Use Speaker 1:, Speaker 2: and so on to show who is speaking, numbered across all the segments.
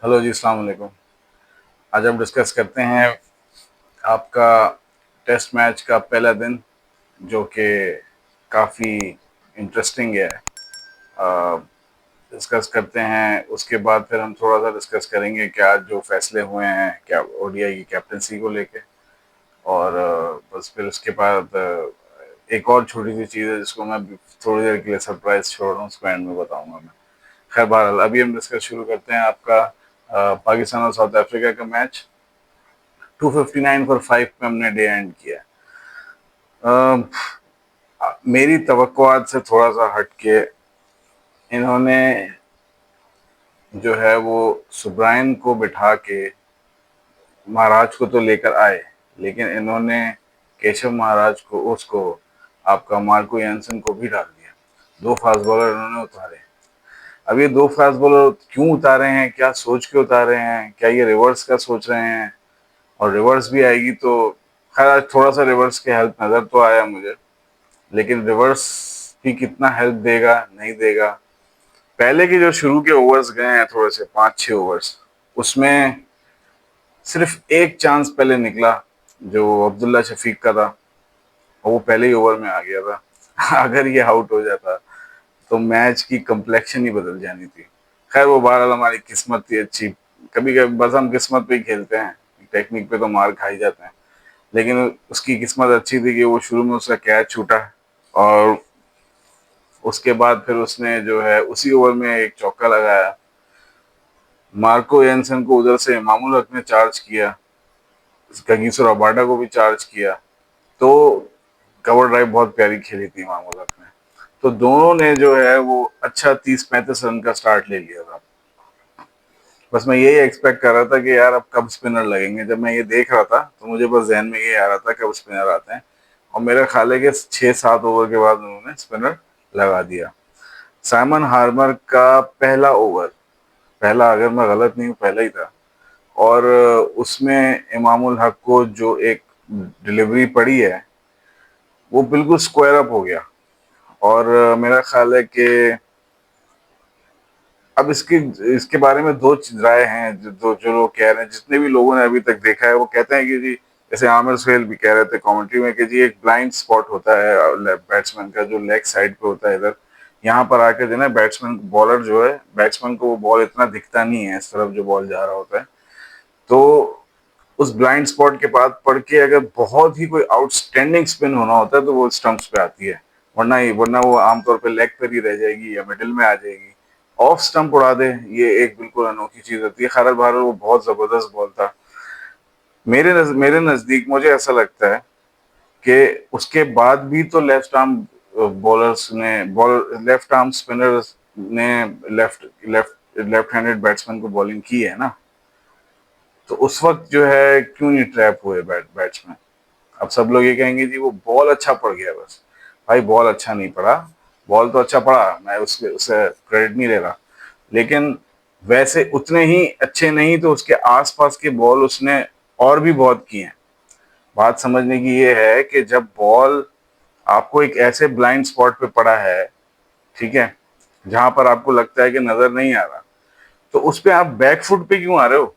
Speaker 1: Hello जी, अस्सलाम वालेकुम। आज हम डिस्कस करते हैं आपका टेस्ट मैच का पहला दिन, जो कि काफ़ी इंटरेस्टिंग है। डिस्कस करते हैं, उसके बाद फिर हम थोड़ा सा डिस्कस करेंगे कि आज जो फैसले हुए हैं क्या ओडीआई की कैप्टनसी को लेके। और बस फिर उसके बाद एक और छोटी सी चीज़ है जिसको मैं थोड़ी देर के लिए सरप्राइज छोड़ रहा हूँ, उसको एंड में बताऊंगा मैं। खैर, बहरहाल अभी हम डिस्कस शुरू करते हैं आपका पाकिस्तान और साउथ अफ्रीका का मैच। 259 फॉर 5 पे हमने डे एंड किया। मेरी तवक्कुआत से थोड़ा सा हट के इन्होंने जो है वो सुब्रायन को बिठा के महाराज को तो लेकर आए, लेकिन इन्होंने केशव महाराज को, उसको आपका मार्को यानसन को भी डाल दिया। दो फास्ट बॉलर इन्होंने उतारे। अब ये दो फास्ट बॉलर क्यों उतारे हैं, क्या सोच के उतारे हैं, क्या ये रिवर्स का सोच रहे हैं? और रिवर्स भी आएगी तो खैर, आज थोड़ा सा रिवर्स के हेल्प नज़र तो आया मुझे, लेकिन रिवर्स भी कितना हेल्प देगा नहीं देगा। पहले के जो शुरू के ओवर्स गए हैं, थोड़े से 5-6 ओवर्स, उसमें सिर्फ एक चांस पहले निकला जो अब्दुल्ला शफीक का था, और वो पहले ही ओवर में आ गया था। अगर ये आउट हो जाता तो मैच की कंप्लेक्शन ही बदल जानी थी। खैर, वो बहरहाल हमारी किस्मत थी अच्छी। कभी कभी बस हम किस्मत पे ही खेलते हैं, टेक्निक पे तो मार खा ही जाते हैं। लेकिन उसकी किस्मत अच्छी थी कि वो शुरू में उसका कैच छूटा, और उसके बाद फिर उसने जो है उसी ओवर में एक चौका लगाया। मार्को एंसन को उधर से इमामुल हक ने चार्ज किया, कगिसो रबाडा को भी चार्ज किया। तो कवर ड्राइव बहुत प्यारी खेली थी इमामुल हक ने। तो दोनों ने जो है वो अच्छा 30-35 रन का स्टार्ट ले लिया था। बस मैं यही एक्सपेक्ट कर रहा था कि यार अब कब स्पिनर लगेंगे। जब मैं ये देख रहा था तो मुझे बस जहन में ये आ रहा था कब स्पिनर आते हैं, और मेरा ख्याल है कि 6-7 ओवर के बाद उन्होंने स्पिनर लगा दिया। साइमन हार्मर का पहला ओवर, पहला, अगर मैं गलत नहीं हूँ पहला ही था, और उसमें इमामुल हक को जो एक डिलीवरी पड़ी है वो बिल्कुल स्क्वायर अप हो गया। और मेरा ख्याल है कि अब इसके इसके बारे में दो राय हैं। जो लोग कह रहे हैं, जितने भी लोगों ने अभी तक देखा है, वो कहते हैं कि जी, जैसे आमिर सुहेल भी कह रहे थे कमेंट्री में कि जी एक ब्लाइंड स्पॉट होता है बैट्समैन का, जो लेग साइड पे होता है इधर, यहाँ पर आकर जो है बैट्समैन बॉलर जो है, बैट्समैन को वो बॉल इतना दिखता नहीं है इस तरफ जो बॉल जा रहा होता है। तो उस ब्लाइंड स्पॉट के बाद पढ़ के अगर बहुत ही कोई आउटस्टैंडिंग स्पिन होना होता है तो वो स्टंप्स पे आती है, वरना वो आमतौर पे लेग पर ही रह जाएगी या मिडिल में आ जाएगी। ऑफ स्टंप उड़ा दे, ये एक बिल्कुल अनोखी चीज होती है। खैर बहरहाल वो बहुत जबरदस्त बॉल था। मेरे नजदीक मुझे ऐसा लगता है कि उसके बाद भी तो लेफ्ट आर्म बॉलर्स ने, लेफ्ट आर्म स्पिनर्स ने left left left handed batsman को बॉलिंग की है ना। तो उस वक्त जो है क्यों नहीं ट्रैप हुए बैट्समैन? अब सब लोग ये कहेंगे जी वो बॉल अच्छा पड़ गया। बस भाई, बॉल अच्छा नहीं पड़ा। बॉल तो अच्छा पड़ा, मैं उसके उसे क्रेडिट नहीं ले रहा, लेकिन वैसे उतने ही अच्छे नहीं तो उसके आसपास के बॉल उसने और भी बहुत किए हैं। बात समझने की ये है कि जब बॉल आपको एक ऐसे ब्लाइंड स्पॉट पे पड़ा है, ठीक है, जहां पर आपको लगता है कि नजर नहीं आ रहा, तो उस पे आप बैक फुट पे क्यों आ रहे हो?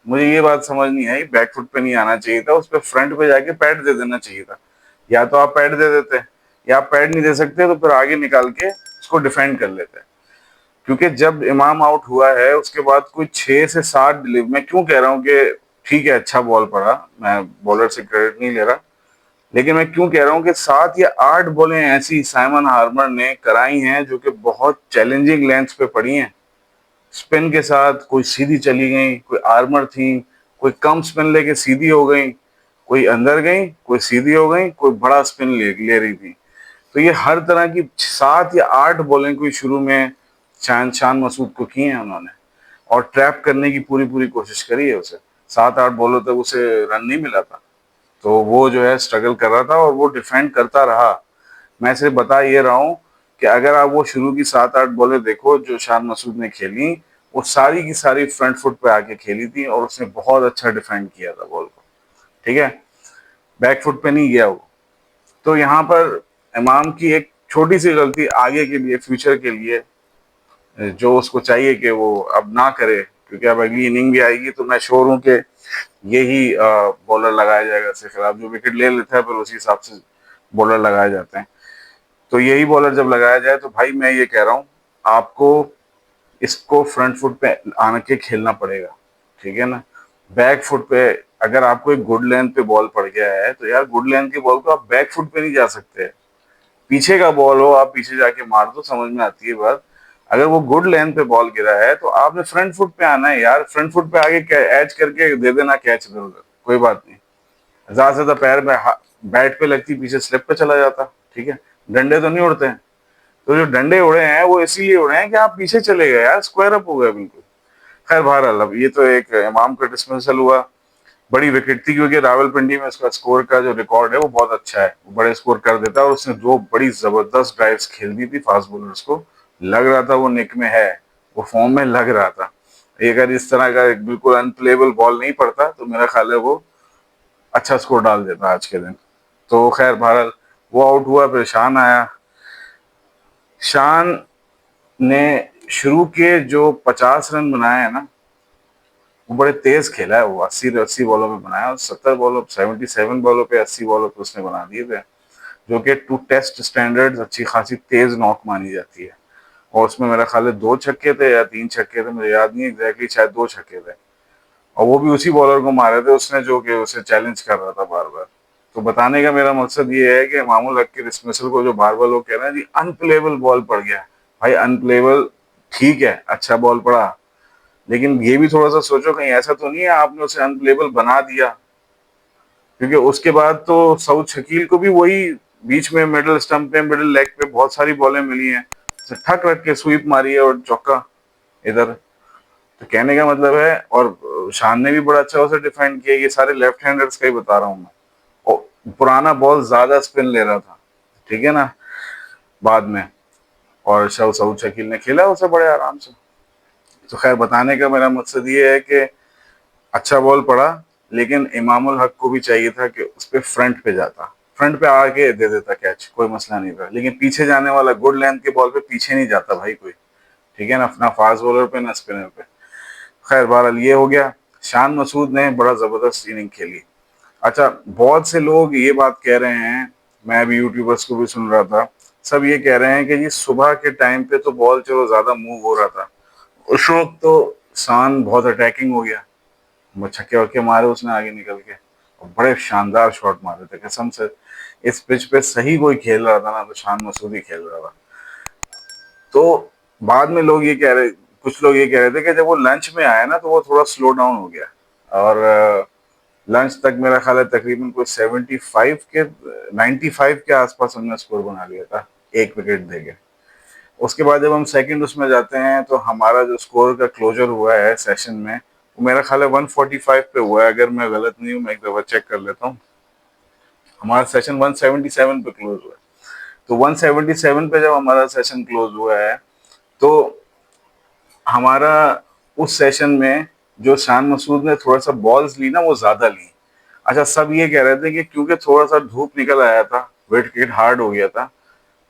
Speaker 1: मुझे ये बात समझ नहीं आई। बैक फुट पे नहीं आना चाहिए था, उस पे फ्रंट पे जाके पैड दे देना चाहिए था। या तो आप पैड दे देते, या आप पैड नहीं दे सकते तो फिर आगे निकाल के उसको डिफेंड कर लेते। क्योंकि जब इमाम आउट हुआ है उसके बाद कोई 6 से 7 डिलीवर, मैं क्यों कह रहा हूँ कि ठीक है अच्छा बॉल पड़ा, मैं बॉलर से क्रेडिट नहीं ले रहा, लेकिन मैं क्यों कह रहा हूँ कि 7 या 8 बॉलें ऐसी साइमन हार्मर ने कराई हैं जो कि बहुत चैलेंजिंग लेंथ पे पड़ी हैं। स्पिन के साथ कोई सीधी चली गई, कोई आर्मर थी, कोई कम स्पिन लेके सीधी हो गई, कोई अंदर गई, कोई सीधी हो गई, कोई बड़ा स्पिन ले रही थी। तो ये हर तरह की 7 या 8 बॉलें कोई शुरू में शान मसूद को की हैं उन्होंने, और ट्रैप करने की पूरी पूरी कोशिश करी है उसे। 7-8 बॉलों तक उसे रन नहीं मिला था, तो वो जो है स्ट्रगल कर रहा था और वो डिफेंड करता रहा। मैं सिर्फ बता ये रहा हूँ कि अगर आप वो शुरू की 7-8 बॉलें देखो जो शान मसूद ने खेली, वो सारी की सारी फ्रंट फुट पे आके खेली थी, और उसने बहुत अच्छा डिफेंड किया था बॉल को, ठीक है, बैक फुट पे नहीं गया वो। तो यहाँ पर इमाम की एक छोटी सी गलती आगे के लिए, फ्यूचर के लिए, जो उसको चाहिए कि वो अब ना करे, क्योंकि अब अगली इनिंग भी आएगी तो मैं श्योर हूँ कि यही बॉलर लगाया जाएगा इससे खिलाफ, जो विकेट ले लेता है फिर उसी हिसाब से बॉलर लगाए जाते हैं। तो यही बॉलर जब लगाया जाए तो भाई मैं ये कह रहा हूँ आपको इसको फ्रंट फुट पे आने के खेलना पड़ेगा, ठीक है ना। बैक फुट पे अगर आपको एक गुड लेंथ पे बॉल पड़ गया है तो यार गुड लेंथ की बॉल को आप बैक फुट पे नहीं जा सकते। पीछे का बॉल हो आप पीछे जाके मार दो, समझ में आती है बात। अगर वो गुड लेंथ पे बॉल गिरा है तो आपने फ्रंट फुट पे आना है यार, फ्रंट फुट पे आगे एज करके दे देना कैच इधर उधर, कोई बात नहीं। ज्यादा से ज्यादा पैर में बैट पे लगती पीछे स्लिप पे चला जाता, ठीक है। डंडे तो नहीं उड़ते हैं, तो जो डंडे उड़े हैं वो इसीलिए उड़े हैं कि आप पीछे चले गए यार, स्क्वायर अप हो गया बिल्कुल। खैर बहरहाल अब ये तो एक इमाम का डिस्मिसल हुआ, बड़ी विकेट थी क्योंकि रावलपिंडी में उसका स्कोर का जो रिकॉर्ड है वो बहुत अच्छा है, वो बड़े स्कोर कर देता है। और उसने दो बड़ी जबरदस्त ड्राइव्स खेल दी थी फास्ट बॉलर्स को, लग रहा था वो निक में है, वो फॉर्म में लग रहा था। अगर इस तरह का एक बिल्कुल अनप्लेबल बॉल नहीं पड़ता तो मेरा ख्याल है वो अच्छा स्कोर डाल देता आज के दिन। तो खैर बहरहाल वो आउट हुआ, फिर शान आया। शान ने शुरू के जो 50 रन बनाए हैं ना, वो बड़े तेज खेला है। वो 80 बॉलों पे बनाया, और 70 बॉलों 77 बॉलों पे 80 बॉलों पे उसने बना दिए थे, जो कि टू टेस्ट स्टैंडर्ड्स अच्छी खासी तेज नॉक मानी जाती है। और उसमें मेरा ख्याल है 2 छक्के थे या 3 छक्के थे, मुझे याद नहीं एग्जैक्टली, शायद 2 छक्के थे। और वो भी उसी बॉलर को मारे थे उसने जो कि उसे चैलेंज कर रहा था बार बार। तो बताने का मेरा मकसद ये है कि इमामुल हक के डिसमिसल को जो बार बार लोग कह रहे हैं जी अनप्लेबल बॉल पड़ गया, भाई अनप्लेबल ठीक है, अच्छा बॉल पड़ा, लेकिन ये भी थोड़ा सा सोचो कहीं ऐसा तो नहीं है आपने उसे अनप्लेबल बना दिया। क्योंकि उसके बाद तो सऊद शकील को भी वही बीच में मिडिल स्टंप पे मिडिल लेग पे बहुत सारी बॉलें मिली हैं, तो ठक रख के स्वीप मारी है और चौका इधर। तो कहने का मतलब है, और शान ने भी बड़ा अच्छा उसे डिफेंड किया। ये सारे लेफ्ट हैंडर्स का ही बता रहा हूँ मैं। और पुराना बॉल ज्यादा स्पिन ले रहा था, ठीक है ना, बाद में। और सऊद शकील ने खेला उसे बड़े आराम से। तो खैर बताने का मेरा मकसद ये है कि अच्छा बॉल पड़ा, लेकिन इमामुल हक को भी चाहिए था कि उस पे फ्रंट पे जाता, फ्रंट पे आके दे देता कैच, कोई मसला नहीं था। लेकिन पीछे जाने वाला गुड लेंथ के बॉल पे पीछे नहीं जाता भाई कोई, ठीक है ना, फास्ट बॉलर पे ना स्पिनर पे। खैर बहरहाल ये हो गया। शान मसूद ने बड़ा जबरदस्त इनिंग खेली। अच्छा, बहुत से लोग ये बात कह रहे हैं, मैं भी यूट्यूबर्स को भी सुन रहा था, सब ये कह रहे हैं कि जी सुबह के टाइम पे तो बॉल चलो ज्यादा मूव हो रहा था, उस वक्त तो शान बहुत अटैकिंग हो गया, वो छक्के वक्के मारे उसने आगे निकल के, और बड़े शानदार शॉट मारे थे कसम से। इस पिच पे सही कोई खेल रहा था ना तो शान मसूद ही खेल रहा था। तो बाद में लोग ये कह रहे, कुछ लोग ये कह रहे थे कि जब वो लंच में आया ना तो वो थोड़ा स्लो डाउन हो गया, और लंच तक मेरा ख्याल है तकरीबन कोई 75 के 95 के आसपास हमने स्कोर बना लिया था एक विकेट देके। उसके बाद जब हम सेकंड उसमें जाते हैं तो हमारा जो स्कोर का क्लोजर हुआ है सेशन में, वो मेरा ख्याल है 145 पे हुआ है, अगर मैं गलत नहीं हूँ, मैं एक दफा चेक कर लेता हूँ। हमारा सेशन 177 पे क्लोज हुआ है। तो 177 पे जब हमारा सेशन क्लोज हुआ है तो हमारा उस सेशन में जो शान मसूद ने थोड़ा सा बॉल्स ली ना वो ज्यादा ली। अच्छा, सब ये कह रहे थे कि क्योंकि थोड़ा सा धूप निकल आया था, विकेट हार्ड हो गया था,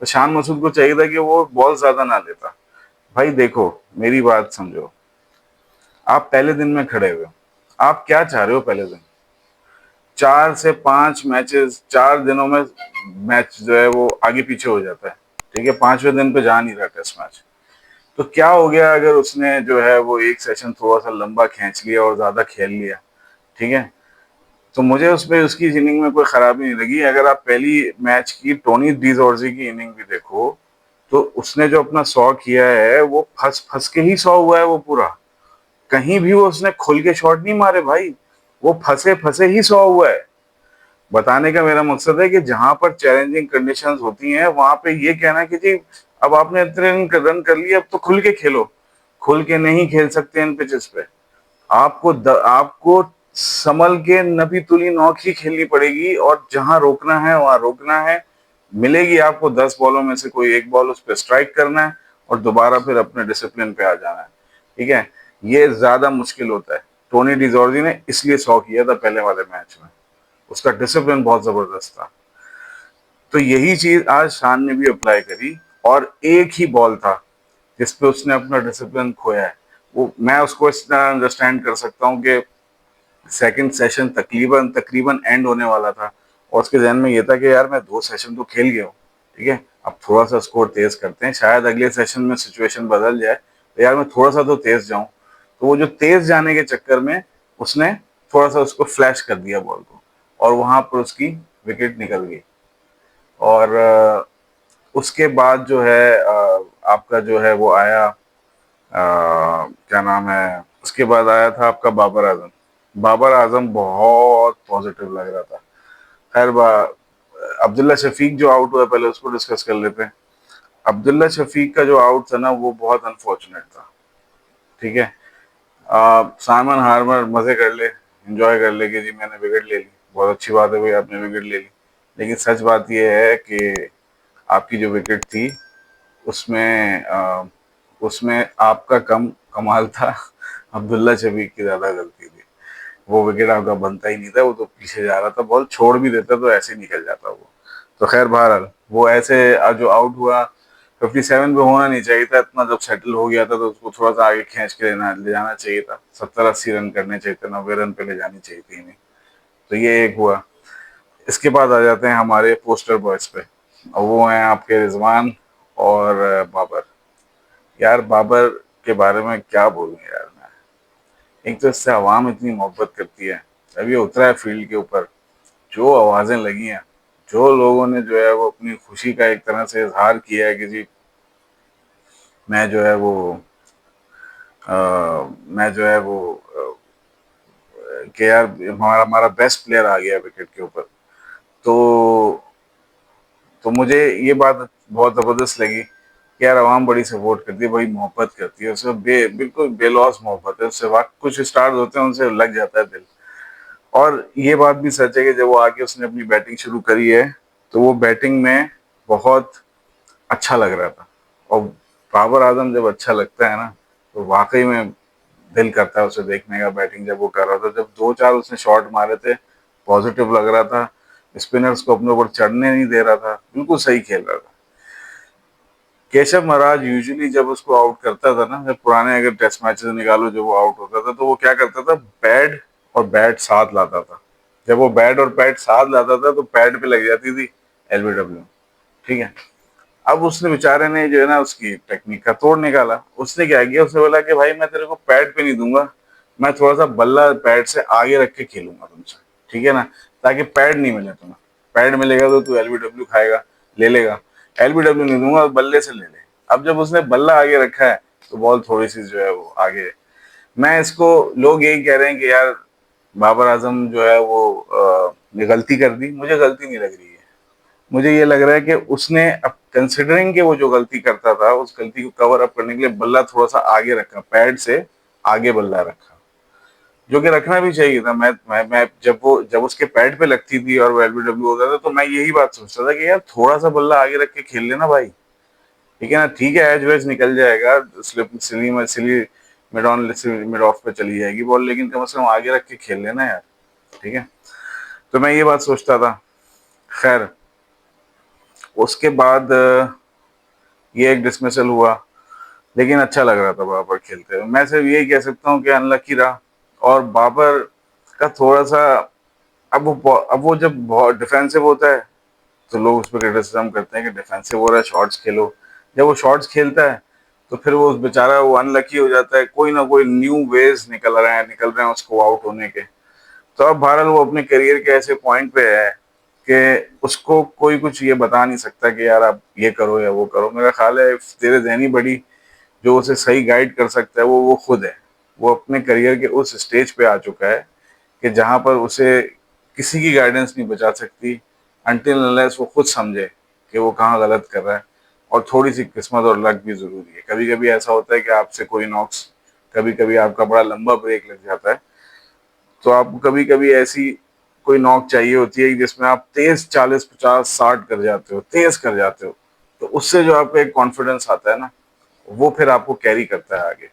Speaker 1: तो शान मसूद को चाहिए था कि वो बॉल ज्यादा ना लेता। भाई देखो, मेरी बात समझो, आप पहले दिन में खड़े हुए हो, आप क्या चाह रहे हो पहले दिन? 4 से 5 मैचेस 4 दिनों में मैच जो है वो आगे पीछे हो जाता है, ठीक है, 5वें दिन पे जा नहीं रहा टेस्ट मैच। तो क्या हो गया अगर उसने जो है वो एक सेशन थोड़ा सा लंबा खींच लिया और ज्यादा खेल लिया, ठीक है। तो मुझे उसमें उसकी इनिंग में कोई खराबी नहीं लगी। अगर आप पहली मैच की टोनी डिजोर्जी की इनिंग भी देखो तो उसने जो अपना 100 किया है वो फंस फंस के ही 100 हुआ है वो पूरा। कहीं भी वो उसने खुल के शॉट नहीं मारे भाई, वो फंसे फंसे ही 100 हुआ है। बताने का मेरा मकसद है कि जहां पर चैलेंजिंग कंडीशंस होती हैं वहां पे ये कहना कि जी अब आपने इतने रन कर लिए, अब तो खुल के खेलो। खुल के नहीं खेल सकते इन पिचेस पे। आपको संभल के नपी तुली नौक ही खेलनी पड़ेगी, और जहां रोकना है वहां रोकना है। मिलेगी आपको 10 बॉलों में से कोई एक बॉल उस पर स्ट्राइक करना है और दोबारा फिर अपने डिसिप्लिन पे आ जाना है, ठीक है। ये ज्यादा मुश्किल होता है। टोनी डिजोर्जी ने इसलिए 100 किया था पहले वाले मैच में, उसका डिसिप्लिन बहुत जबरदस्त था। तो यही चीज आज शान ने भी अप्लाई करी, और एक ही बॉल था जिसपे उसने अपना डिसिप्लिन खोया है। वो मैं उसको इस तरह अंडरस्टैंड कर सकता हूँ कि सेकंड सेशन तकरीबन तकरीबन एंड होने वाला था और उसके जहन में ये था कि यार मैं 2 सेशन तो खेल गया हूँ, ठीक है, अब थोड़ा सा स्कोर तेज करते हैं, शायद अगले सेशन में सिचुएशन बदल जाए, तो यार मैं थोड़ा सा तो तेज जाऊं। तो वो जो तेज जाने के चक्कर में उसने थोड़ा सा उसको फ्लैश कर दिया बॉल को, और वहां पर उसकी विकेट निकल गई। और उसके बाद जो है आपका जो है वो आया, क्या नाम है, उसके बाद आया था आपका बाबर आजम। बाबर आजम बहुत पॉजिटिव लग रहा था। खैर अब्दुल्ला शफीक जो आउट हुआ, पहले उसको डिस्कस कर लेते हैं। अब्दुल्ला शफीक का जो आउट था ना वो बहुत अनफॉर्चुनेट था, ठीक है। साइमन हार्मर मजे कर ले, एंजॉय कर ले कि जी मैंने विकेट ले ली, बहुत अच्छी बात है भाई आपने विकेट ले ली, लेकिन सच बात यह है कि आपकी जो विकेट थी उसमें उसमें आपका कम कमाल था, अब्दुल्ला शफीक की ज्यादा गलती थी। वो विकेट आपका बनता ही नहीं था, वो तो पीछे जा रहा था, बॉल छोड़ भी देता तो ऐसे ही निकल जाता वो। तो खैर बहरहाल वो ऐसे जो आउट हुआ 57 पे होना नहीं चाहिए था, इतना जब सेटल हो गया था तो उसको थोड़ा सा आगे खींच के ले जाना चाहिए था, 70-80 रन करने चाहिए थे, 90 रन पे ले जानी चाहिए थी इन्हें। तो ये एक हुआ। इसके बाद आ जाते हैं हमारे पोस्टर बॉयज पे, और वो हैं आपके रिजवान और बाबर। यार बाबर के बारे में क्या बोलूं यार मैं, एक तो इससे आवाम इतनी मोहब्बत करती है, जब ये उतरा है फील्ड के ऊपर, जो आवाजें लगी हैं, जो लोगों ने जो है वो अपनी खुशी का एक तरह से इजहार किया है कि जी मैं जो है वो मैं जो है वो कि यार हमारा हमारा बेस्ट प्लेयर आ गया विकेट के ऊपर। तो मुझे ये बात बहुत ज़बरदस्त लगी कि यार आवाम बड़ी सपोर्ट करती है, बड़ी मोहब्बत करती है उससे, बिल्कुल बेलौस मोहब्बत है उससे। वाकई कुछ स्टार्स होते हैं उनसे लग जाता है दिल। और ये बात भी सच है कि जब वो आके उसने अपनी बैटिंग शुरू करी है तो वो बैटिंग में बहुत अच्छा लग रहा था। और बाबर आजम जब अच्छा लगता है ना तो वाकई में दिल करता है उसे देखने का, बैटिंग जब वो कर रहा था, जब 2-4 उसने शॉट मारे थे, पॉजिटिव लग रहा था, स्पिनर्स को अपने ऊपर चढ़ने नहीं दे रहा था, बिल्कुल सही खेल रहा था। केशव महाराज यूजुअली जब उसको आउट करता था ना, जब पुराने अगर टेस्ट मैचेस निकालो जब वो आउट होता था, तो वो क्या करता था, पैड और बैट साथ लाता था। जब वो बैट और पैड साथ लाता था तो पैड पे लग जाती थी एलबीडब्ल्यू, ठीक है। अब उसने बेचारे ने जो है ना उसकी टेक्निक का तोड़ निकाला। उसने क्या किया, उसने बोला कि भाई मैं तेरे को पैड पे नहीं दूंगा, मैं थोड़ा सा बल्ला पैड से आगे रख के खेलूंगा तुमसे, ठीक है ना, ताकि पैड नहीं मिले तुम्हें। पैड मिलेगा तो तू एलबीडब्ल्यू खाएगा, ले लेगा, एलबीडब्ल्यू नहीं दूंगा, बल्ले से ले ले। अब जब उसने बल्ला आगे रखा है तो बॉल थोड़ी सी जो है वो आगे है। मैं इसको, लोग यही कह रहे हैं कि यार बाबर आजम जो है वो ने गलती कर दी, मुझे गलती नहीं लग रही है। मुझे ये लग रहा है कि उसने अब कंसिडरिंग कि वो जो गलती करता था उस गलती को कवर अप करने के लिए बल्ला थोड़ा सा आगे रखा, पैड से आगे बल्ला रखा, जो कि रखना भी चाहिए था। मैं जब उसके पैड पे लगती थी और वो एलबीडब्ल्यू होता था तो मैं यही बात सोचता था कि यार थोड़ा सा बल्ला आगे रख के खेल लेना भाई, ठीक है ना, ठीक है एज वेज निकल जाएगा, स्लिप सिली में सिली मिड ऑन मिड ऑफ पे चली जाएगी बॉल, लेकिन कम से कम आगे रख के खेल लेना यार, ठीक है। तो मैं ये बात सोचता था। खैर उसके बाद ये एक डिसमिसल हुआ, लेकिन अच्छा लग रहा था बाबर खेलते हुए। मैं सिर्फ यही कह सकता हूँ कि अनलकी रहा। और बाबर का थोड़ा सा, अब वो जब बहुत डिफेंसिव होता है तो लोग उस पर क्रिटिसिज्म करते हैं कि डिफेंसिव हो रहा है, शॉट्स खेलो। जब वो शॉट्स खेलता है तो फिर वो बेचारा वो अनलकी हो जाता है, कोई ना कोई न्यू वेज निकल रहे हैं उसको आउट होने के। तो अब भारत वो अपने करियर के ऐसे पॉइंट पे है कि उसको कोई कुछ ये बता नहीं सकता कि यार आप ये करो या वो करो। मेरा ख्याल है तेरे जहनी बड़ी जो उसे सही गाइड कर सकता है वो खुद है। वो अपने करियर के उस स्टेज पे आ चुका है कि जहां पर उसे किसी की गाइडेंस नहीं बचा सकती, अनटिल अनलेस वो खुद समझे कि वो कहाँ गलत कर रहा है। और थोड़ी सी किस्मत और लक भी जरूरी है। कभी कभी ऐसा होता है कि आपसे कोई नॉक्स, कभी कभी आपका बड़ा लंबा ब्रेक लग जाता है, तो आपको कभी कभी ऐसी कोई नॉक चाहिए होती है जिसमें आप तेज 40-50-60 कर जाते हो, तेज कर जाते हो, तो उससे जो आपका एक कॉन्फिडेंस आता है ना, वो फिर आपको कैरी करता है आगे।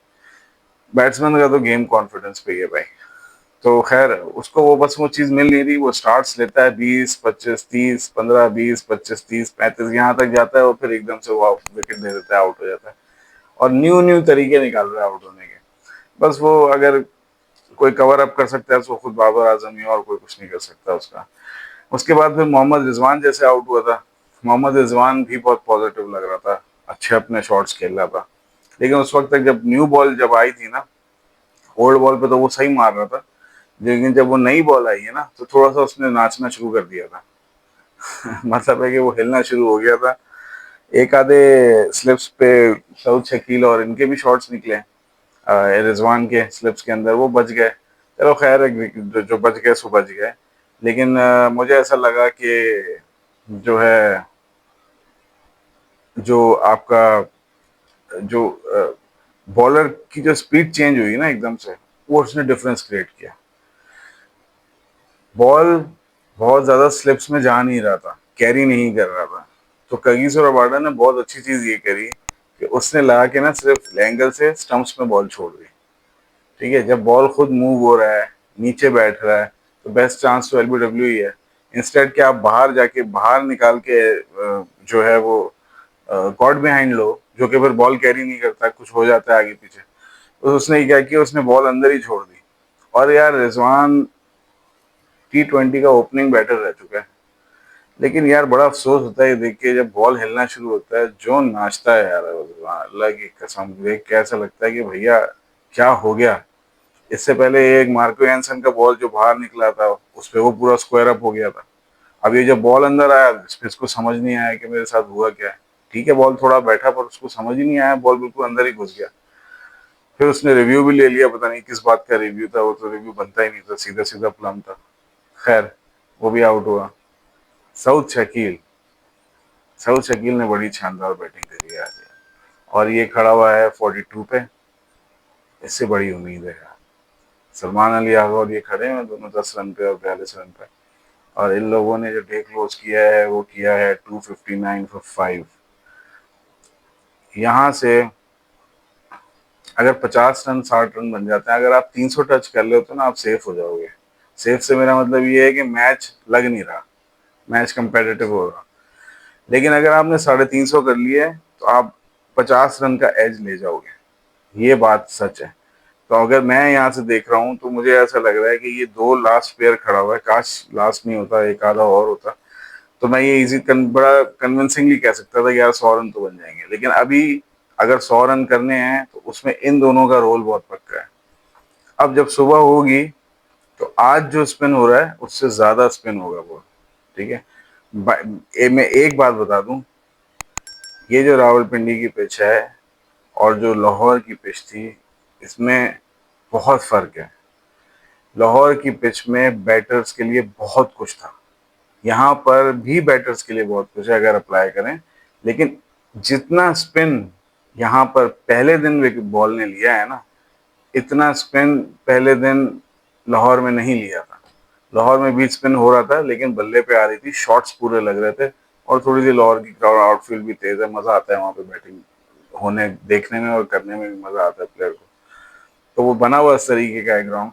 Speaker 1: बैट्समैन का तो गेम कॉन्फिडेंस पे ही है भाई। तो खैर उसको वो बस वो चीज मिल नहीं रही, वो स्टार्ट्स लेता है 20-25-30, 15-20-25-30-35, यहाँ तक जाता है और फिर एकदम से वो विकेट दे देता है, आउट हो जाता है, और न्यू न्यू तरीके निकाल रहा है आउट होने के। बस वो अगर कोई कवर अप कर सकता है तो खुद बाबर आजम ही, और कोई कुछ नहीं कर सकता उसका। उसके बाद फिर मोहम्मद रिजवान जैसे आउट हुआ था। मोहम्मद रिजवान भी बहुत पॉजिटिव लग रहा था, अच्छे अपने शॉट्स खेल रहा था, लेकिन उस वक्त तक जब न्यू बॉल जब आई थी ना, ओल्ड बॉल पे तो वो सही मार रहा था, लेकिन जब वो नई बॉल आई है ना तो थोड़ा सा उसने नाचना शुरू कर दिया था। मतलब है कि वो हिलना शुरू हो गया था। एक आधे स्लिप्स पे सऊद शकील और इनके भी शॉट्स निकले, रिजवान के स्लिप्स के अंदर वो बच गए। चलो खैर है, जो बच गए सो बच गए। लेकिन मुझे ऐसा लगा कि जो है, जो आपका जो बॉलर की जो स्पीड चेंज हुई ना एकदम से, वो उसने डिफरेंस क्रिएट किया। बॉल बहुत ज्यादा स्लिप्स में जा नहीं रहा था, कैरी नहीं कर रहा था। तो कगिसो रबाडा ने बहुत अच्छी चीज ये करी कि उसने लगा के ना सिर्फ एंगल से स्टंप्स में बॉल छोड़ दी। ठीक है, जब बॉल खुद मूव हो रहा है, नीचे बैठ रहा है, तो बेस्ट चांस तो एलबीडब्ल्यू ही है। इंस्टेड के आप बाहर जाके बाहर निकाल के जो है वो कॉर्ड बिहाइंड लो, जो कि फिर बॉल कैरी नहीं करता, कुछ हो जाता है आगे पीछे। तो उसने क्या किया, उसने बॉल अंदर ही छोड़ दी। और यार रिजवान T20 का ओपनिंग बैटर रह चुका है, लेकिन यार बड़ा अफसोस होता है ये देख के, जब बॉल हिलना शुरू होता है जो नाचता है यार रिजवान, अल्लाह की कसम देख के ऐसा लगता है कि भैया क्या हो गया। इससे पहले एक मार्को एंसन का बॉल जो बाहर निकला था, उस पे वो पूरा स्क्वायर अप हो गया था। अब ये जब बॉल अंदर आया, इसको समझ नहीं आया कि मेरे साथ हुआ क्या है। ठीक है, बॉल थोड़ा बैठा, पर उसको समझ ही नहीं आया, बॉल बिल्कुल अंदर ही घुस गया। फिर उसने रिव्यू भी ले लिया, पता नहीं किस बात का रिव्यू था, वो तो रिव्यू बनता ही नहीं था, सीधा सीधा प्लम था। खैर, वो भी आउट हुआ। सऊद शकील सऊद शकील ने बड़ी शानदार बैटिंग करी है आज, और ये खड़ा हुआ है 42 पे। इससे बड़ी उम्मीद है यार। सलमान अली आगा और ये खड़े हैं दोनों 10 रन पे और 42 रन पे, और इन लोगों ने जो डे क्लोज किया है वो किया है 259 फॉर 5। यहाँ से अगर 50 रन 60 रन बन जाते हैं, अगर आप 300 टच कर ले तो ना आप सेफ हो जाओगे। सेफ से मेरा मतलब ये है कि मैच लग नहीं रहा, मैच कंपेटिटिव हो रहा। लेकिन अगर आपने 350 कर लिए तो आप 50 रन का एज ले जाओगे, ये बात सच है। तो अगर मैं यहाँ से देख रहा हूँ तो मुझे ऐसा लग रहा है कि ये दो लास्ट पेयर खड़ा हुआ है, काश लास्ट नहीं होता, एक आधा और होता तो मैं ये बड़ा कन्विंसिंगली कह सकता था कि यार 100 रन तो बन जाएंगे। लेकिन अभी अगर 100 रन करने हैं तो उसमें इन दोनों का रोल बहुत पक्का है। अब जब सुबह होगी तो आज जो स्पिन हो रहा है उससे ज्यादा स्पिन होगा वो। ठीक है, मैं एक बात बता दूं, ये जो रावलपिंडी की पिच है और जो लाहौर की पिच थी, इसमें बहुत फर्क है। लाहौर की पिच में बैटर्स के लिए बहुत कुछ था, यहाँ पर भी बैटर्स के लिए बहुत कुछ है अगर अप्लाई करें। लेकिन जितना स्पिन यहाँ पर पहले दिन विकेट बॉल ने लिया है ना, इतना स्पिन पहले दिन लाहौर में नहीं लिया था। लाहौर में बीच स्पिन हो रहा था, लेकिन बल्ले पे आ रही थी, शॉट्स पूरे लग रहे थे, और थोड़ी सी लाहौर की क्राउड आउटफील्ड भी तेज है, मजा आता है वहां पे बैटिंग होने देखने में और करने में भी मजा आता है प्लेयर को। तो वो बना हुआ इस तरीके का है ग्राउंड।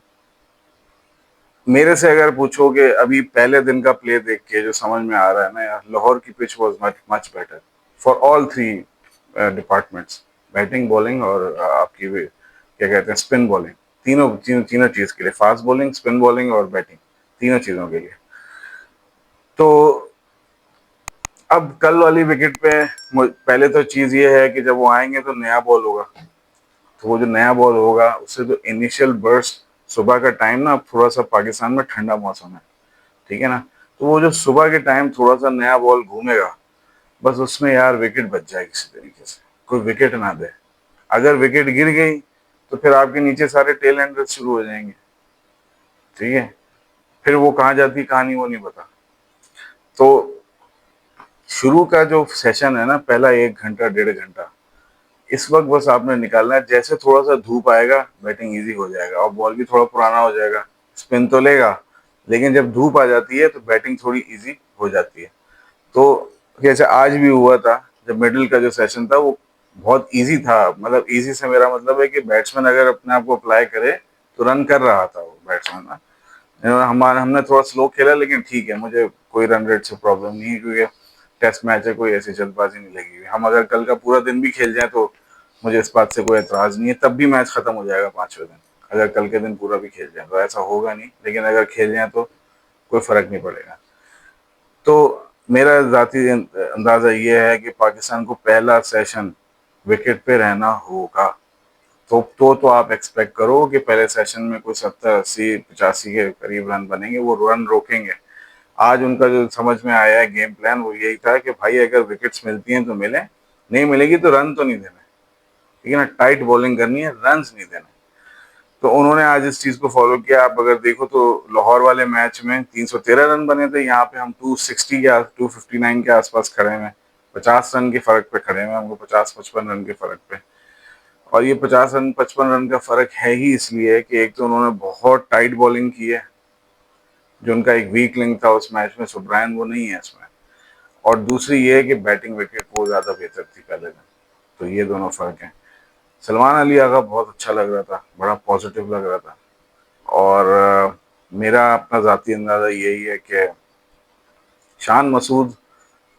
Speaker 1: मेरे से अगर पूछो कि अभी पहले दिन का प्ले देख के जो समझ में आ रहा है ना यार, लाहौर की pitch was much much better for all three departments, batting bowling और आपकी क्या कहते हैं स्पिन बॉलिंग, तीनों चीज के लिए, फास्ट बॉलिंग, स्पिन बॉलिंग और बैटिंग, तीनों चीजों के लिए। तो अब कल वाली विकेट पे पहले तो चीज ये है कि जब वो आएंगे तो नया बॉल होगा, तो वो जो नया बॉल होगा उससे जो इनिशियल बर्स्ट, सुबह का टाइम ना, अब थोड़ा सा पाकिस्तान में ठंडा मौसम है, ठीक है ना, तो वो जो सुबह के टाइम थोड़ा सा नया बॉल घूमेगा, बस उसमें यार विकेट बच जाए किसी तरीके से, कोई विकेट ना दे। अगर विकेट गिर गई तो फिर आपके नीचे सारे टेल एंडर्स शुरू हो जाएंगे। ठीक है, फिर वो कहाँ जाती कहानी वो नहीं पता। तो शुरू का जो सेशन है ना, पहला 1 घंटा 1.5 घंटा, इस वक्त बस आपने निकालना है। जैसे थोड़ा सा धूप आएगा बैटिंग इजी हो जाएगा, और बॉल भी थोड़ा पुराना हो जाएगा, स्पिन तो लेगा, लेकिन जब धूप आ जाती है तो बैटिंग थोड़ी इजी हो जाती है। तो जैसे आज भी हुआ था, जब मिडिल का जो सेशन था वो बहुत इजी था, मतलब इजी से मेरा मतलब है कि बैट्समैन अगर अपने आप को अप्लाई करे तो रन कर रहा था वो बैट्समैन ना। हमारा हमने थोड़ा स्लो खेला, लेकिन ठीक है, मुझे कोई रन रेट से प्रॉब्लम नहीं है, क्योंकि टेस्ट मैच है, कोई ऐसी जल्दबाजी नहीं लगी हुई। हम अगर कल का पूरा दिन भी खेल जाए तो मुझे इस बात से कोई एतराज़ नहीं है, तब भी मैच ख़त्म हो जाएगा 5वें दिन, अगर कल के दिन पूरा भी खेल जाएँ तो। ऐसा होगा नहीं, लेकिन अगर खेल जाएँ तो कोई फ़र्क नहीं पड़ेगा। तो मेरा ज़ाती अंदाज़ा ये है कि पाकिस्तान को पहला सेशन विकेट पे रहना होगा। तो आप एक्सपेक्ट करो कि पहले सेशन में कोई 70, 80, 85 के करीब रन बनेंगे, वो रन रोकेंगे। आज उनका जो समझ में आया है गेम प्लान, वो यही था कि भाई अगर विकेट्स मिलती हैं तो मिले, नहीं मिलेगी तो रन तो नहीं देने, ठीक है ना, टाइट बॉलिंग करनी है, रन्स नहीं देने। तो उन्होंने आज इस चीज को फॉलो किया। आप अगर देखो तो लाहौर वाले मैच में 313 रन बने थे, यहाँ पे हम 260 या 259 के आसपास खड़े हैं, 50 रन के फर्क पे खड़े हैं हमको, 50-55 रन के फर्क पे। और ये 50 रन 55 रन का फर्क है ही इसलिए कि एक तो उन्होंने बहुत टाइट बॉलिंग की है, जो उनका एक वीक लिंक था उस मैच में, सुब्रायन वो नहीं है इसमें। और दूसरी ये है कि बैटिंग विकेट वो ज्यादा बेहतर थी पहले दिन। तो ये दोनों फर्क है। सलमान अली आगा बहुत अच्छा लग रहा था, बड़ा पॉजिटिव लग रहा था। और मेरा अपना ज़ाती अंदाज़ा यही है कि शान मसूद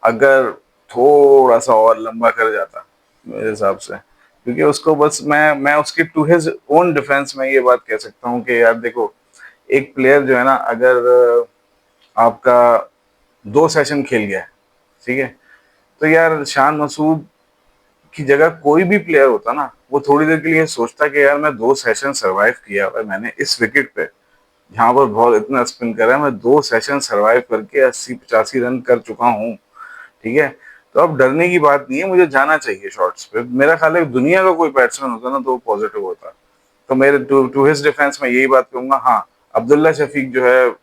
Speaker 1: अगर थोड़ा सा और लंबा कर जाता मेरे हिसाब से, क्योंकि उसको बस मैं उसके टू हिज ओन डिफेंस में ये बात कह सकता हूँ कि यार देखो, एक प्लेयर जो है ना, अगर आपका 2 सेशन खेल गया है, ठीक है, तो यार शान मसूद की जगह कोई भी प्लेयर होता ना, वो थोड़ी देर के लिए सोचता कि यार मैं 2 सेशन सरवाइव किया और मैंने इस विकेट पे, जहां पर बॉल इतना स्पिन कर रहा है, मैं 2 सेशन सरवाइव करके 80-85 रन कर चुका हूँ, ठीक है। तो अब डरने की बात नहीं है, मुझे जाना चाहिए शॉट्स पे। मेरा ख्याल है दुनिया का कोई बैट्समैन होता ना तो वो पॉजिटिव होता। तो मेरे टू हिज डिफेंस में यही बात कहूंगा। हाँ, अब्दुल्ला शफीक जो है,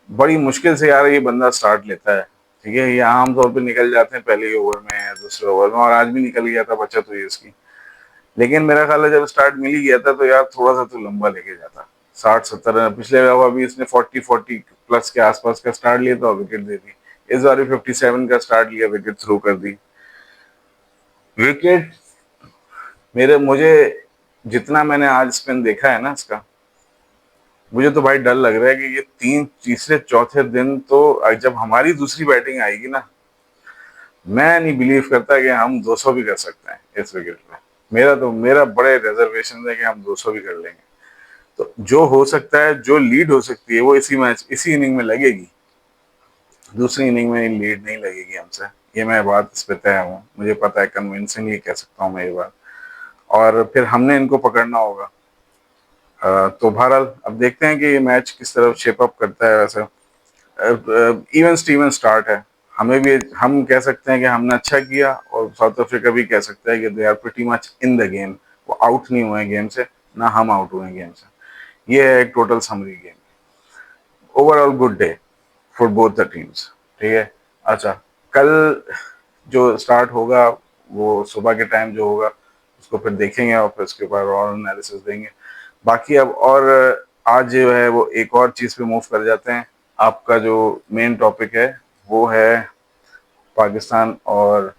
Speaker 1: बड़ी मुश्किल से यार ये बंदा स्टार्ट लेता है, ठीक है। ये आमतौर पे निकल जाते हैं पहले ओवर में या दूसरे ओवर में, और आज भी निकल गया था, बचत हुई उसकी। लेकिन मेरा ख्याल है जब स्टार्ट मिल ही गया था तो यार थोड़ा सा तो लंबा लेके जाता। 60-70 पिछले दफा भी इसने 40 प्लस के आसपास का स्टार्ट लिया था और विकेट दे दी। इस बार भी 57 का स्टार्ट लिया, विकेट थ्रू कर दी। विकेट मुझे जितना मैंने आज स्पिन देखा है ना इसका, मुझे तो भाई डर लग रहा है कि ये तीसरे चौथे दिन तो जब हमारी दूसरी बैटिंग आएगी ना, मैं नहीं बिलीव करता कि हम 200 भी कर सकते हैं इस विकेट पे। मेरा बड़े रिजर्वेशन है कि हम 200 भी कर लेंगे। तो जो हो सकता है, जो लीड हो सकती है, वो इसी इनिंग में लगेगी। दूसरी इनिंग में लीड नहीं लगेगी हमसे, ये मैं बात इस पे तय हूँ। मुझे पता है, कन्विंसिंगली कह सकता हूँ मैं ये बात। और फिर हमने इनको पकड़ना होगा। तो बहरहाल अब देखते हैं कि ये मैच किस तरह शेप अप करता है। वैसे इवन स्टीवन स्टार्ट है, हमें भी, हम कह सकते हैं कि हमने अच्छा किया, और साउथ अफ्रीका भी कह सकता है कि they are pretty much in the game. वो आउट नहीं हुए गेम से, ना हम आउट हुए गेम से। ये है एक total summary game. Overall good day for both the teams, ठीक है। अच्छा, कल जो स्टार्ट होगा वो सुबह के टाइम जो होगा उसको फिर देखेंगे, और फिर उसके बाद और एनालिसिस देंगे। बाकी अब और आज जो है वो एक और चीज़ पे मूव कर जाते हैं। आपका जो मेन टॉपिक है वो है पाकिस्तान, और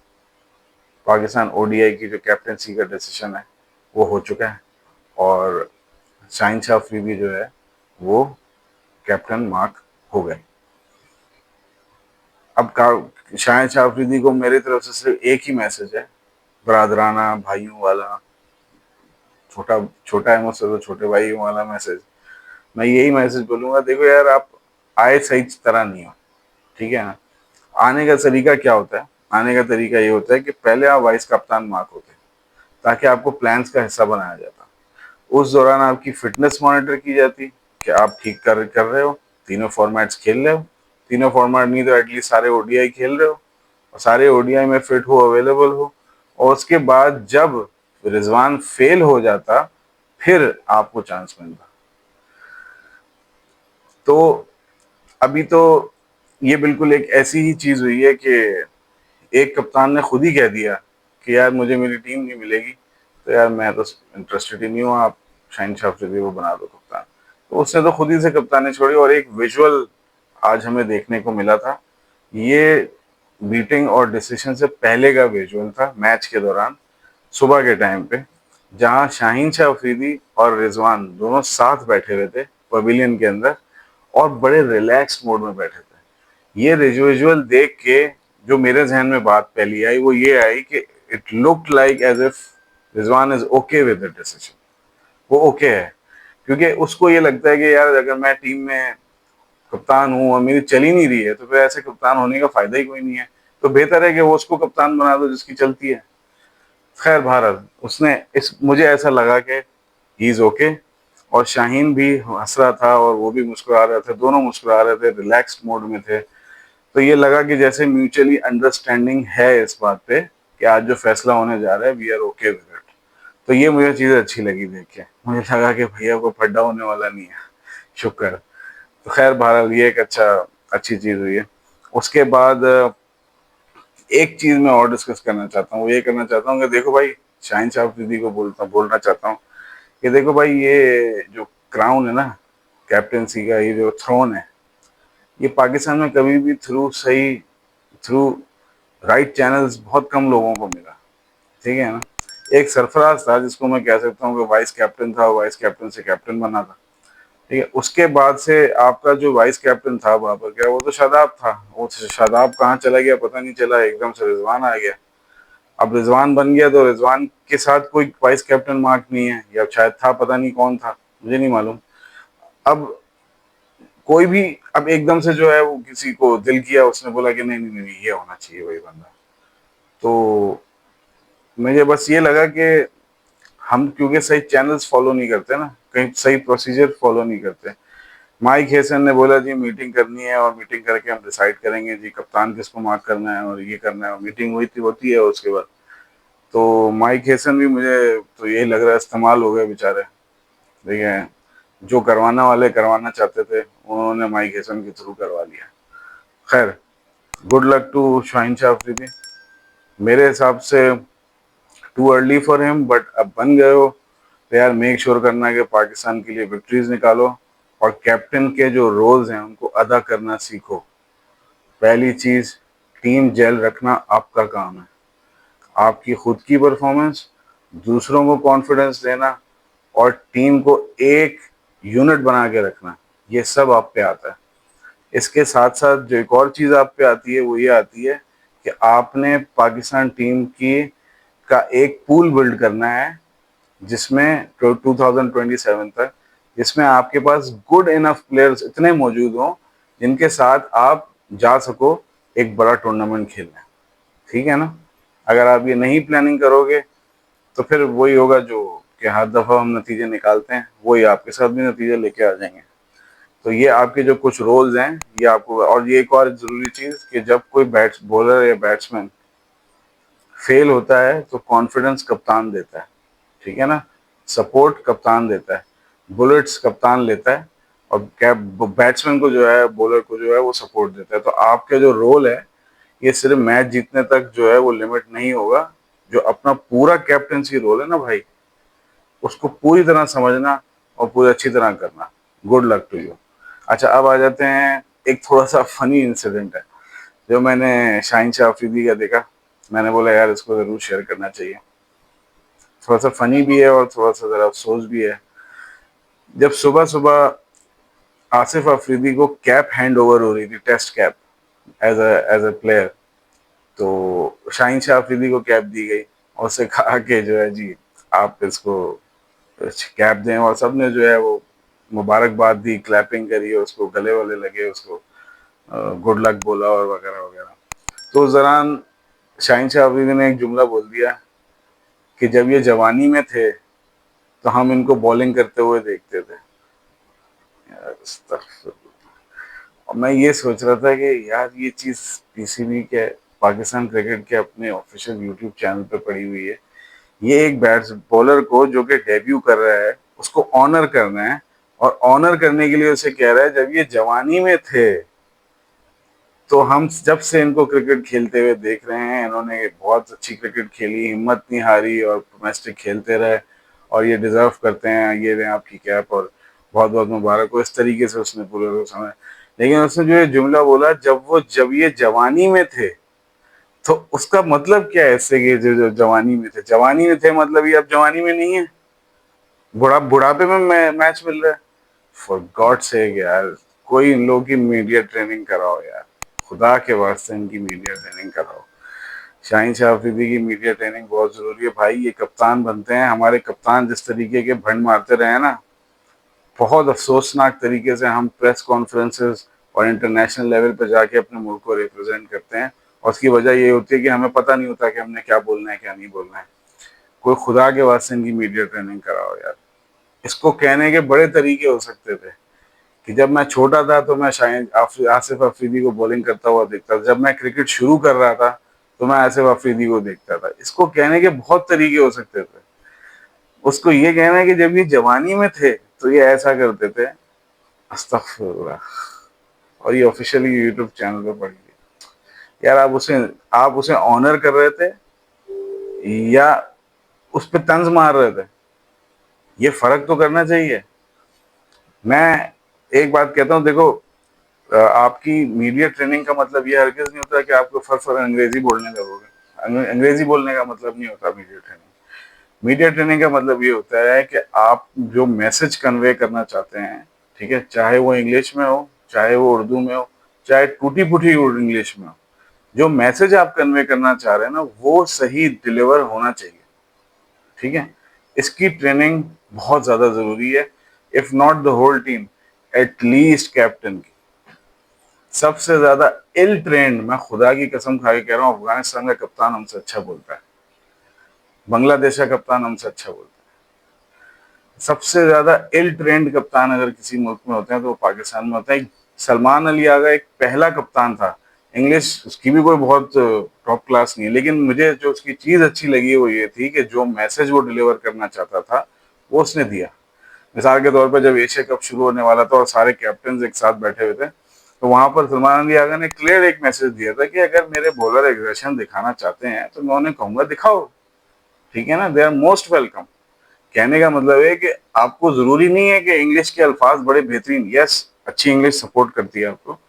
Speaker 1: पाकिस्तान ओडीआई की जो कैप्टनसी का डिसीजन है वो हो चुका है, और शाहिन शाह अफरीदी जो है वो कैप्टन मार्क हो गए। अब शाहिन शाह अफरीदी को मेरी तरफ से सिर्फ एक ही मैसेज है, बरादराना भाइयों वाला, छोटा छोटा है मुझसे तो छोटे भाइयों वाला मैसेज। मैं यही मैसेज बोलूंगा, देखो यार, आप आए सही तरह नहीं हो, ठीक है ना। आने का तरीका क्या होता है? आने का तरीका ये होता है कि पहले आप वाइस कप्तान मार्क होते, ताकि आपको प्लान्स का हिस्सा बनाया जाता। उस दौरान आपकी फिटनेस मॉनिटर की जाती कि आप ठीक कर रहे हो, तीनों फॉर्मेट्स खेल रहे हो, तीनों फॉर्मेट नहीं तो एटलीस्ट सारे ओडीआई खेल रहे हो, और सारे ओडीआई में फिट हो, अवेलेबल हो। और उसके बाद जब रिजवान फेल हो जाता, फिर आपको चांस मिलता। तो अभी तो ये बिल्कुल एक ऐसी ही चीज हुई है कि एक कप्तान ने खुद ही कह दिया कि यार मुझे मेरी टीम नहीं मिलेगी, तो यार मैं तो इंटरेस्टेड ही नहीं हूँ, आप शाहिन शाह अफरीदी को बना दो कप्तान। तो उसने तो खुद ही से कप्तानी छोड़ी। और एक विजुअल आज हमें देखने को मिला था, ये मीटिंग और डिसीजन से पहले का विजुअल था मैच के दौरान, सुबह के टाइम पे, जहां शाहीन शाह अफरीदी और रिजवान दोनों साथ बैठे हुए थे पवेलियन के अंदर, और बड़े रिलैक्स मोड में बैठे थे। ये विजुअल देख के जो मेरे जहन में बात पहली आई वो ये आई कि it looked like as if Rizwan is okay with the decision, वो ओके है, क्योंकि उसको ये लगता है कि यार अगर मैं टीम में कप्तान हूँ और मेरी चल ही नहीं रही है तो फिर ऐसे कप्तान होने का फायदा ही कोई नहीं है, तो बेहतर है कि वो उसको कप्तान बना दो जिसकी चलती है। खैर बहरहाल उसने इस मुझे ऐसा लगा कि ही इज ओके, और शाहीन भी हंस रहा था और वो भी मुस्कुरा रहे थे, दोनों मुस्कुरा रहे थे, रिलैक्स्ड मोड में थे। तो ये लगा कि जैसे म्यूचुअली अंडरस्टैंडिंग है इस बात पे कि आज जो फैसला होने जा रहा है we are okay with it. तो ये मुझे चीज़ अच्छी लगी देख के, मुझे लगा कि भैया को फड्डा होने वाला नहीं है, शुक्र। तो खैर बहरहाल ये एक अच्छी चीज़ हुई है। उसके बाद एक चीज़ मैं और डिस्कस करना चाहता हूँ, वो ये करना चाहता हूँ कि देखो भाई, शाहीन शाह अफरीदी को बोलना चाहता हूँ कि देखो भाई, ये जो क्राउन है ना, कैप्टेंसी का ये जो थ्रोन है, ये पाकिस्तान में कभी भी थ्रू राइट चैनल्स बहुत कम लोगों को मिला, ठीक है ना। एक सरफराज था जिसको मैं कह सकता हूँ कि वाइस कैप्टन था, वाइस कैप्टन से कैप्टन बना था, ठीक है। उसके बाद से आपका जो वाइस कैप्टन था बाबर का, वो तो शादाब था, वो शादाब कहाँ चला गया पता नहीं चला, एकदम से रिजवान आ गया। अब रिजवान बन गया तो रिजवान के साथ कोई वाइस कैप्टन मार्क नहीं है, या शायद था, पता नहीं कौन था, मुझे नहीं मालूम। अब कोई भी, अब एकदम से जो है वो किसी को दिल किया, उसने बोला कि नहीं नहीं नहीं ये होना चाहिए वही बंदा। तो मुझे बस ये लगा कि हम क्योंकि सही चैनल्स फॉलो नहीं करते ना, कहीं सही प्रोसीजर फॉलो नहीं करते। माइक हेसन ने बोला जी मीटिंग करनी है और मीटिंग करके हम डिसाइड करेंगे जी कप्तान किसको मार्क करना है और ये करना है, और मीटिंग हुई थी, होती है उसके बाद। तो माइक हेसन भी, मुझे तो यही लग रहा है, इस्तेमाल हो गए बेचारे, ठीक है। जो करवाना वाले करवाना चाहते थे उन्होंने माइक हेसन के थ्रू करवा लिया। खैर, good luck to Shaheen Shah Afridi. मेरे हिसाब से too early for him, but अब बन गए हो तो यार मेक श्योर करना है कि पाकिस्तान के लिए विक्ट्रीज निकालो, और कैप्टन के जो रोल्स हैं उनको अदा करना सीखो। पहली चीज, टीम जेल रखना आपका काम है, आपकी खुद की परफॉर्मेंस, दूसरों को कॉन्फिडेंस देना, और टीम को एक यूनिट बना के रखना, ये सब आप पे आता है। इसके साथ साथ जो एक और चीज़ आप पे आती है वो ये आती है कि आपने पाकिस्तान टीम की का एक पूल बिल्ड करना है, जिसमें 2027 तक, जिसमें आपके पास गुड इनफ प्लेयर्स इतने मौजूद हों जिनके साथ आप जा सको एक बड़ा टूर्नामेंट खेलने, ठीक है ना। अगर आप ये नहीं प्लानिंग करोगे तो फिर वही होगा जो कि हर दफ़ा हम नतीजे निकालते हैं, वही आपके साथ भी नतीजे लेके आ जाएंगे। तो ये आपके जो कुछ रोल्स हैं ये आपको, और ये एक और ज़रूरी चीज़ कि जब कोई बॉलर या बैट्समैन फेल होता है तो कॉन्फिडेंस कप्तान देता है, ठीक है ना। सपोर्ट कप्तान देता है, बुलेट्स कप्तान लेता है, और कैप बैट्समैन को जो है, बॉलर को जो है वो सपोर्ट देता है। तो आपका जो रोल है ये सिर्फ मैच जीतने तक जो है वो लिमिट नहीं होगा। जो अपना पूरा कैप्टनसी रोल है ना भाई, उसको पूरी तरह समझना और पूरी अच्छी तरह करना। Good luck to you. अच्छा, अब आ जाते हैं, एक थोड़ा सा फनी इंसिडेंट है जो मैंने शाहीन शाह अफरीदी का देखा, मैंने बोला यार इसको ज़रूर शेयर करना चाहिए। थोड़ा सा फनी भी है और थोड़ा सा ज़रा अफसोस भी है। जब सुबह सुबह आसिफ अफरीदी को कैप हैंड ओवर हो रही थी, test cap, as a player, तो शाहीन शाह अफरीदी को कैप दी गई और उससे कहा कि जो है जी आप इसको कैप दें, और सब ने जो है वो मुबारकबाद दी, क्लैपिंग करी, उसको गले वाले लगे, उसको गुड लक बोला और वगैरह वगैरह। तो उस दौरान शाहीन शाह अफरीदी ने एक जुमला बोल दिया कि जब ये जवानी में थे तो हम इनको बॉलिंग करते हुए देखते थे। और मैं ये सोच रहा था कि यार ये चीज़ पीसीबी के, पाकिस्तान क्रिकेट के अपने ऑफिशियल यूट्यूब चैनल पे पड़ी हुई है। ये एक बैट्स बॉलर को जो कि डेब्यू कर रहा है उसको ऑनर करना है, और ऑनर करने के लिए उसे कह रहा है जब ये जवानी में थे तो हम जब से इनको क्रिकेट खेलते हुए देख रहे हैं, इन्होंने बहुत अच्छी क्रिकेट खेली, हिम्मत नहीं हारी और डोमेस्टिक खेलते रहे, और ये डिजर्व करते हैं, ये रहे आपकी कैप और बहुत बहुत मुबारक हो। इस तरीके से उसने पूरे को समय, लेकिन उसने जो ये जुमला बोला, जब ये जवानी में थे, तो उसका मतलब क्या है इससे कि जो जवानी में थे, जवानी में थे मतलब ये अब जवानी में नहीं है, बुढ़ापे में मैच मिल रहा है। फॉर गॉड सेक यार, कोई इन लोगों की मीडिया ट्रेनिंग कराओ यार, खुदा के वास्ते इनकी मीडिया ट्रेनिंग कराओ। शाहीन शाह अफरीदी की मीडिया ट्रेनिंग बहुत ज़रूरी है भाई। ये कप्तान बनते हैं, हमारे कप्तान जिस तरीके के भंड मारते रहे हैं ना, बहुत अफसोसनाक तरीके से हम प्रेस कॉन्फ्रेंसेस और इंटरनेशनल लेवल पे जाके अपने मुल्क को रिप्रेजेंट करते हैं, और उसकी वजह ये होती है कि हमें पता नहीं होता कि हमने क्या बोलना है क्या नहीं बोलना है। कोई खुदा के वास्ते इनकी मीडिया ट्रेनिंग कराओ यार। इसको कहने के बड़े तरीके हो सकते थे कि जब मैं छोटा था तो मैं शायद आसिफ अफरीदी को बॉलिंग करता हुआ देखता था, जब मैं क्रिकेट शुरू कर रहा था तो मैं आसिफ अफरीदी को देखता था। इसको कहने के बहुत तरीके हो सकते थे। उसको ये कहना है कि जब ये जवानी में थे तो ये ऐसा करते थे, अस्तगफिरुल्लाह। और ये ऑफिशियली यूट्यूब चैनल पे पड़ी है यार। आप उसे ऑनर कर रहे थे या उस पर तंज मार रहे थे, ये फर्क तो करना चाहिए। मैं एक बात कहता हूँ, देखो, आपकी मीडिया ट्रेनिंग का मतलब ये हरगिज नहीं होता कि आपको फर फर अंग्रेजी बोलने लगोगे। अंग्रेजी बोलने का मतलब नहीं होता मीडिया ट्रेनिंग। मीडिया ट्रेनिंग का मतलब ये होता है कि आप जो मैसेज कन्वे करना चाहते हैं, ठीक है, चाहे वो इंग्लिश में हो, चाहे वो उर्दू में हो, चाहे टूटी फूटी इंग्लिश में हो, जो मैसेज आप कन्वे करना चाह रहे हैं ना, वो सही डिलीवर होना चाहिए। ठीक है, इसकी ट्रेनिंग बहुत ज़्यादा ज़रूरी है। If not the whole team, at least captain की। सबसे ज़्यादा इल ट्रेंड, मैं खुदा की कसम खा के कह रहा हूँ, अफगानिस्तान का कप्तान हमसे अच्छा बोलता है, बांग्लादेश का कप्तान हमसे अच्छा बोलता है। सबसे ज़्यादा इल ट्रेंड कप्तान अगर किसी मुल्क में होते हैं तो वो पाकिस्तान में होता है। सलमान अली आगा एक पहला कप्तान था, इंग्लिश उसकी भी कोई बहुत टॉप क्लास नहीं है, लेकिन मुझे जो उसकी चीज़ अच्छी लगी वो ये थी कि जो मैसेज वो डिलीवर करना चाहता था वो उसने दिया। मिसाल के तौर पर जब एशिया कप शुरू होने वाला था और सारे कैप्टन एक साथ बैठे हुए थे, तो वहां पर सलमान अली आगा ने क्लियर एक मैसेज दिया था कि अगर मेरे बॉलर एग्रेशन दिखाना चाहते हैं तो मैं उन्हें कहूंगा दिखाओ, ठीक है ना, दे आर मोस्ट वेलकम। कहने का मतलब है कि आपको जरूरी नहीं है कि इंग्लिश के अल्फाज बड़े बेहतरीन, यस अच्छी इंग्लिश सपोर्ट करती है आपको,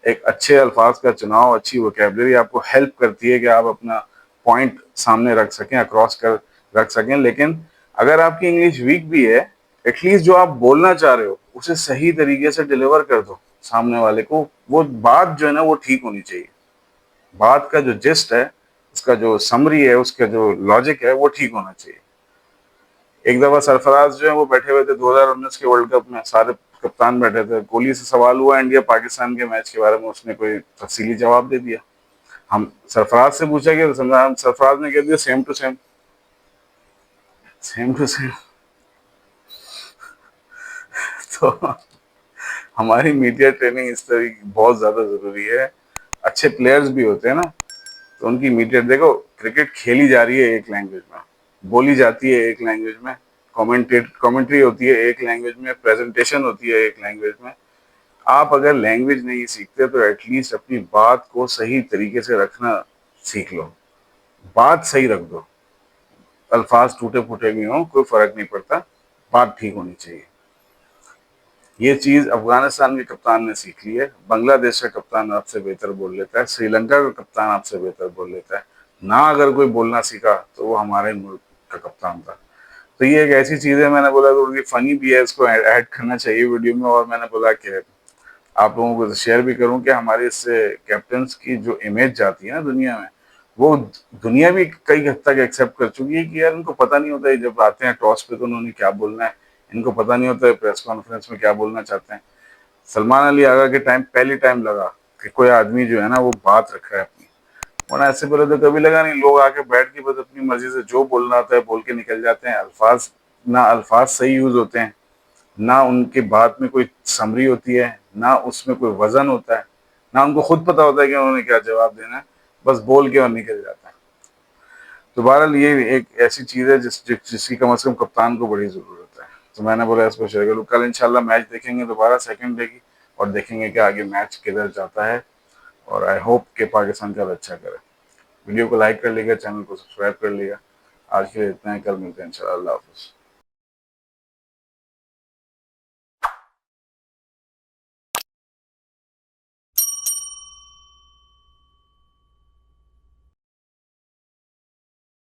Speaker 1: एक अच्छे अल्फाज का चुनाव, अच्छी वोकेबलरी आपको हेल्प करती है कि आप अपना पॉइंट सामने रख सकें, अक्रॉस कर रख सकें। लेकिन अगर आपकी इंग्लिश वीक भी है, एटलीस्ट जो आप बोलना चाह रहे हो उसे सही तरीके से डिलीवर कर दो सामने वाले को। वो बात जो है ना वो ठीक होनी चाहिए, बात का जो जिस्ट है, उसका जो समरी है, उसका जो लॉजिक है वो ठीक होना चाहिए। एक दफा सरफराज जो है वो बैठे हुए थे 2019 के वर्ल्ड कप में, सारे कप्तान बैठे थे, कोहली से सवाल हुआ इंडिया पाकिस्तान के मैच के बारे में, उसने कोई तफसीली जवाब दे दिया। हम सरफराज से पूछा कि सरफराज ने कह दिया same to same, same to same. तो हमारी मीडिया ट्रेनिंग इस तरह की बहुत ज्यादा जरूरी है। अच्छे प्लेयर्स भी होते हैं ना, तो उनकी मीडिया, देखो क्रिकेट खेली जा रही है एक लैंग्वेज में, बोली जाती है एक लैंग्वेज में, कमेंट्री होती है एक लैंग्वेज में, प्रेजेंटेशन होती है एक लैंग्वेज में। आप अगर लैंग्वेज नहीं सीखते तो एटलीस्ट अपनी बात को सही तरीके से रखना सीख लो, बात सही रख दो। अल्फाज टूटे फूटे भी हों कोई फर्क नहीं पड़ता, बात ठीक होनी चाहिए। ये चीज अफगानिस्तान के कप्तान ने सीख ली है, बांग्लादेश का कप्तान आपसे बेहतर बोल लेता है, श्रीलंका का कप्तान आपसे बेहतर बोल लेता है ना। अगर कोई बोलना सीखा तो वो हमारे मुल्क का कप्तान था। तो ये एक ऐसी चीज है, मैंने बोला थोड़ी फनी भी है, इसको ऐड करना चाहिए वीडियो में, और मैंने बोला कि आप लोगों को शेयर भी करूं कि हमारे इससे कैप्टन्स की जो इमेज जाती है ना दुनिया में, वो दुनिया भी कई हद तक एक्सेप्ट कर चुकी है कि यार इनको पता नहीं होता है जब आते हैं टॉस पे तो उन्होंने क्या बोलना है, इनको पता नहीं होता है प्रेस कॉन्फ्रेंस में क्या बोलना चाहते हैं। सलमान अली आगा के टाइम पहली टाइम लगा कि कोई आदमी जो है ना वो बात रख रहा है अपनी, वरना ऐसे पहले तो कभी लगा नहीं। लोग आके बैठ के बस अपनी मर्जी से जो बोलना आता है बोल के निकल जाते हैं। अल्फाज ना अल्फाज सही यूज होते हैं, ना उनके बात में कोई समरी होती है, ना उसमें कोई वजन होता है, ना उनको खुद पता होता है कि उन्होंने क्या जवाब देना है, बस बोल के और निकल जाता है। तो बहरहाल ये एक ऐसी चीज है जिसकी कम से कम कप्तान को बड़ी जरूरत है। तो मैंने बोला इसको शेयर करूँ। कल इंशाल्लाह मैच देखेंगे दोबारा सेकंड डे की, और देखेंगे कि आगे मैच किधर जाता है, और आई होप कि पाकिस्तान का अच्छा करे। वीडियो को लाइक कर लीजिएगा, चैनल को सब्सक्राइब कर लीजिएगा। आज के लिए इतना ही, कल मिलते हैं इंशाल्लाह। अल्लाह हाफिज़।